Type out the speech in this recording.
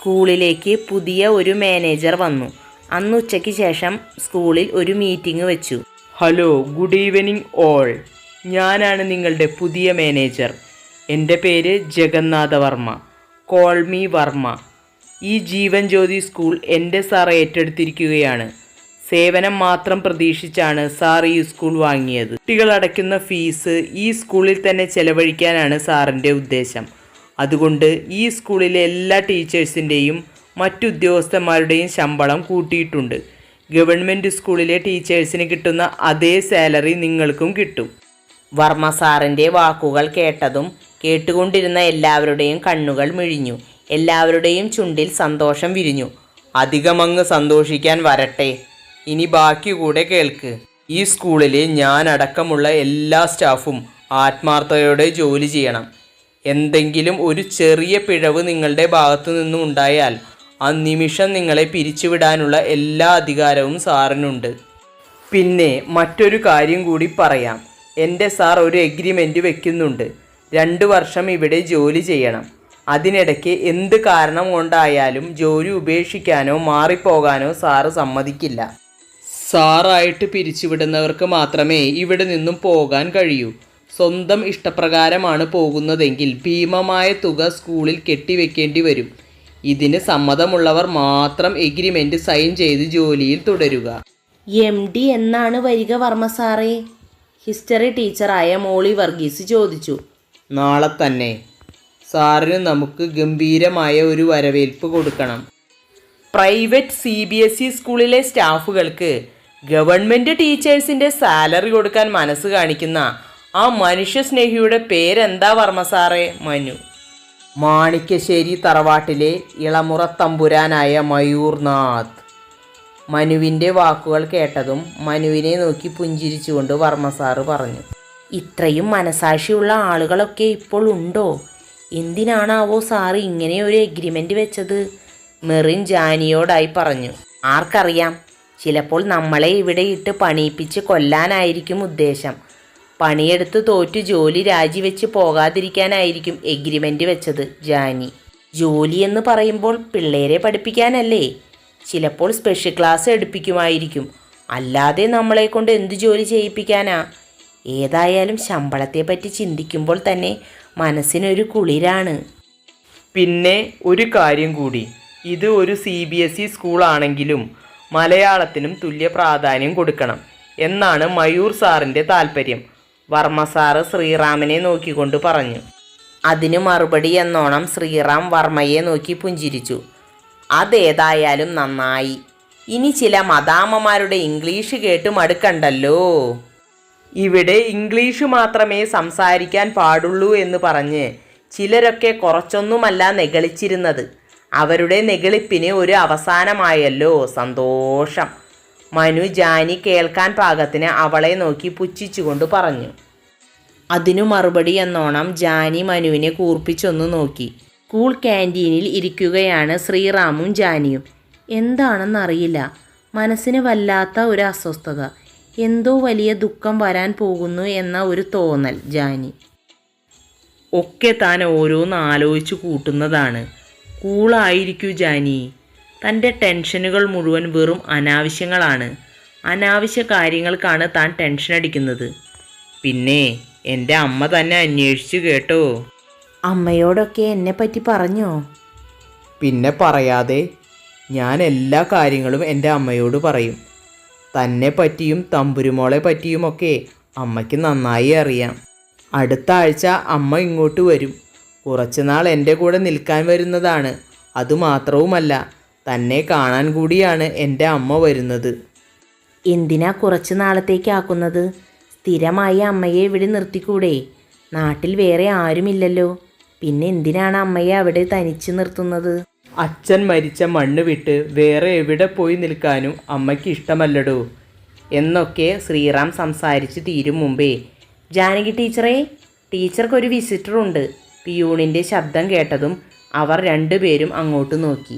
സ്കൂളിലേക്ക് പുതിയ ഒരു മാനേജർ വന്നു. അന്ന് ഉച്ചയ്ക്ക് ശേഷം സ്കൂളിൽ ഒരു മീറ്റിംഗ് വെച്ചു. Hello, good evening all. ഞാനാണ് നിങ്ങളുടെ പുതിയ മാനേജർ. എൻ്റെ പേര് ജഗന്നാഥ വർമ്മ. Call me Varma. ഈ ജീവൻ ജ്യോതി സ്കൂൾ എൻ്റെ സാർ ഏറ്റെടുത്തിരിക്കുകയാണ്. സേവനം മാത്രം പ്രതീക്ഷിച്ചാണ് സാർ ഈ സ്കൂൾ വാങ്ങിയത്. കുട്ടികൾ അടയ്ക്കുന്ന ഫീസ് ഈ സ്കൂളിൽ തന്നെ ചെലവഴിക്കാനാണ് സാറിൻ്റെ ഉദ്ദേശം. അതുകൊണ്ട് ഈ സ്കൂളിലെ എല്ലാ ടീച്ചേഴ്സിൻ്റെയും മറ്റുദ്യോഗസ്ഥന്മാരുടെയും ശമ്പളം കൂട്ടിയിട്ടുണ്ട്. ഗവൺമെൻറ് സ്കൂളിലെ ടീച്ചേഴ്സിന് കിട്ടുന്ന അതേ സാലറി നിങ്ങൾക്കും കിട്ടും. വർമ്മ സാറിൻ്റെ വാക്കുകൾ കേട്ടതും കേട്ടുകൊണ്ടിരുന്ന എല്ലാവരുടെയും കണ്ണുകൾ മിഴിഞ്ഞു. എല്ലാവരുടെയും ചുണ്ടിൽ സന്തോഷം വിരിഞ്ഞു. അധികമങ്ങ് സന്തോഷിക്കാൻ വരട്ടെ, ഇനി ബാക്കി കൂടെ കേൾക്ക്. ഈ സ്കൂളിൽ ഞാൻ അടക്കമുള്ള എല്ലാ സ്റ്റാഫും ആത്മാർത്ഥതയോടെ ജോലി ചെയ്യണം. എന്തെങ്കിലും ഒരു ചെറിയ പിഴവ് നിങ്ങളുടെ ഭാഗത്തു നിന്നും ഉണ്ടായാൽ ആ നിമിഷം നിങ്ങളെ പിരിച്ചുവിടാനുള്ള എല്ലാ അധികാരവും സാറിനുണ്ട്. പിന്നെ മറ്റൊരു കാര്യം കൂടി പറയാം. എൻ്റെ സാർ ഒരു എഗ്രിമെൻ്റ് വെക്കുന്നുണ്ട്. 2 വർഷം ഇവിടെ ജോലി ചെയ്യണം. അതിനിടയ്ക്ക് എന്ത് കാരണം കൊണ്ടായാലും ജോലി ഉപേക്ഷിക്കാനോ മാറിപ്പോകാനോ സാറ് സമ്മതിക്കില്ല. സാറായിട്ട് പിരിച്ചുവിടുന്നവർക്ക് മാത്രമേ ഇവിടെ നിന്നും പോകാൻ കഴിയൂ. സ്വന്തം ഇഷ്ടപ്രകാരമാണ് പോകുന്നതെങ്കിൽ ഭീമമായ തുക സ്കൂളിൽ കെട്ടിവെക്കേണ്ടി വരും. ഇതിന് സമ്മതമുള്ളവർ മാത്രം എഗ്രിമെൻ്റ് സൈൻ ചെയ്ത് ജോലിയിൽ തുടരുക. MD എന്നാണ് വരിക വർമ്മ സാറേ? ഹിസ്റ്ററി ടീച്ചറായ മോളി വർഗീസ് ചോദിച്ചു. നാളെ തന്നെ. സാറിന് നമുക്ക് ഗംഭീരമായ ഒരു വരവേൽപ്പ് കൊടുക്കണം. പ്രൈവറ്റ് CBSE സ്കൂളിലെ സ്റ്റാഫുകൾക്ക് ഗവൺമെൻറ് ടീച്ചേഴ്സിൻ്റെ സാലറി കൊടുക്കാൻ മനസ്സ് കാണിക്കുന്ന ആ മനുഷ്യസ്നേഹിയുടെ പേരെന്താ വർമ്മ സാറേ? മനു. മാണിക്യശ്ശേരി തറവാട്ടിലെ ഇളമുറ തമ്പുരാനായ മയൂർനാഥ്. മനുവിൻ്റെ വാക്കുകൾ കേട്ടതും മനുവിനെ നോക്കി പുഞ്ചിരിച്ചുകൊണ്ട് വർമ്മ സാറ് പറഞ്ഞു. ഇത്രയും മനസാക്ഷിയുള്ള ആളുകളൊക്കെ ഇപ്പോൾ ഉണ്ടോ? എന്തിനാണാവോ സാറ് ഇങ്ങനെ ഒരു എഗ്രിമെൻ്റ് വെച്ചത്? മെറിൻ ജാനിയോടായി പറഞ്ഞു. ആർക്കറിയാം, ചിലപ്പോൾ നമ്മളെ ഇവിടെ ഇട്ട് പണിയിപ്പിച്ച് കൊല്ലാനായിരിക്കും ഉദ്ദേശം. പണിയെടുത്ത് തോറ്റു ജോലി രാജിവെച്ച് പോകാതിരിക്കാനായിരിക്കും എഗ്രിമെൻ്റ് വെച്ചത്. ജാനി, ജോലി എന്ന് പറയുമ്പോൾ പിള്ളേരെ പഠിപ്പിക്കാനല്ലേ? ചിലപ്പോൾ സ്പെഷ്യൽ ക്ലാസ് എടുപ്പിക്കുമായിരിക്കും. അല്ലാതെ നമ്മളെ കൊണ്ട് എന്ത് ജോലി ചെയ്യിപ്പിക്കാനാ? ഏതായാലും ശമ്പളത്തെ പറ്റി ചിന്തിക്കുമ്പോൾ തന്നെ മനസ്സിനൊരു കുളിരാണ്. പിന്നെ ഒരു കാര്യം കൂടി, ഇത് ഒരു CBSE സ്കൂളാണെങ്കിലും മലയാളത്തിനും തുല്യ പ്രാധാന്യം കൊടുക്കണം എന്നാണ് മയൂർ സാറിൻ്റെ താല്പര്യം. വർമ്മ സാറ് ശ്രീറാമിനെ നോക്കിക്കൊണ്ട് പറഞ്ഞു. അതിനു മറുപടി എന്നോണം ശ്രീറാം വർമ്മയെ നോക്കി പുഞ്ചിരിച്ചു. അതേതായാലും നന്നായി. ഇനി ചില മദാമ്മമാരുടെ ഇംഗ്ലീഷ് കേട്ട് മടുക്കണ്ടല്ലോ. ഇവിടെ ഇംഗ്ലീഷ് മാത്രമേ സംസാരിക്കാൻ പാടുള്ളൂ എന്ന് പറഞ്ഞ് ചിലരൊക്കെ കുറച്ചൊന്നുമല്ല നെഗളിച്ചിരുന്നത്. അവരുടെ നെഗളിപ്പിന് ഒരു അവസാനമായല്ലോ. സന്തോഷം. മനു ജാനി കേൾക്കാൻ പാകത്തിന് അവളെ നോക്കി പുച്ഛിച്ചുകൊണ്ട് പറഞ്ഞു. അതിനു മറുപടി എന്നോണം ജാനി മനുവിനെ കൂർപ്പിച്ചൊന്നു നോക്കി. സ്കൂൾ ക്യാൻറ്റീനിൽ ഇരിക്കുകയാണ് ശ്രീറാമും ജാനിയും. എന്താണെന്നറിയില്ല, മനസ്സിന് വല്ലാത്ത ഒരു അസ്വസ്ഥത. എന്തോ വലിയ ദുഃഖം വരാൻ പോകുന്നു എന്ന ഒരു തോന്നൽ. ജാനി, ഒക്കെ താൻ ഓരോന്ന് ആലോചിച്ച് കൂട്ടുന്നതാണ്. കൂളായിരിക്കൂ ജാനി. തൻ്റെ ടെൻഷനുകൾ മുഴുവൻ വെറും അനാവശ്യങ്ങളാണ്. അനാവശ്യ കാര്യങ്ങൾക്കാണ് താൻ ടെൻഷൻ അടിക്കുന്നത്. പിന്നെ എൻ്റെ അമ്മ തന്നെ അന്വേഷിച്ചു കേട്ടോ. അമ്മയോടൊക്കെ എന്നെപ്പറ്റി പറഞ്ഞോ? പിന്നെ പറയാതെ. ഞാൻ എല്ലാ കാര്യങ്ങളും എൻ്റെ അമ്മയോട് പറയും. തന്നെ പറ്റിയും തമ്പുരുമോളെ പറ്റിയുമൊക്കെ അമ്മയ്ക്ക് നന്നായി അറിയാം. അടുത്ത ആഴ്ച അമ്മ ഇങ്ങോട്ട് വരും. കുറച്ചുനാൾ എൻ്റെ കൂടെ നിൽക്കാൻ വരുന്നതാണ്. അതുമാത്രവുമല്ല, തന്നെ കാണാൻ കൂടിയാണ് എൻ്റെ അമ്മ വരുന്നത്. എന്തിനാ കുറച്ച് നാളത്തേക്കാക്കുന്നത്? സ്ഥിരമായി അമ്മയെ ഇവിടെ നിർത്തിക്കൂടെ? നാട്ടിൽ വേറെ ആരുമില്ലല്ലോ. പിന്നെ എന്തിനാണ് അമ്മയെ അവിടെ തനിച്ച് നിർത്തുന്നത്? അച്ഛൻ മരിച്ച മണ്ണ് വിട്ട് വേറെ എവിടെ പോയി നിൽക്കാനും അമ്മയ്ക്ക് ഇഷ്ടമല്ലടോ എന്നൊക്കെ ശ്രീറാം സംസാരിച്ച് തീരും മുമ്പേ, ജാനകി ടീച്ചറേ, ടീച്ചർക്കൊരു വിസിറ്ററുണ്ട്. പിയൂണിൻ്റെ ശബ്ദം കേട്ടതും അവർ രണ്ടുപേരും അങ്ങോട്ട് നോക്കി.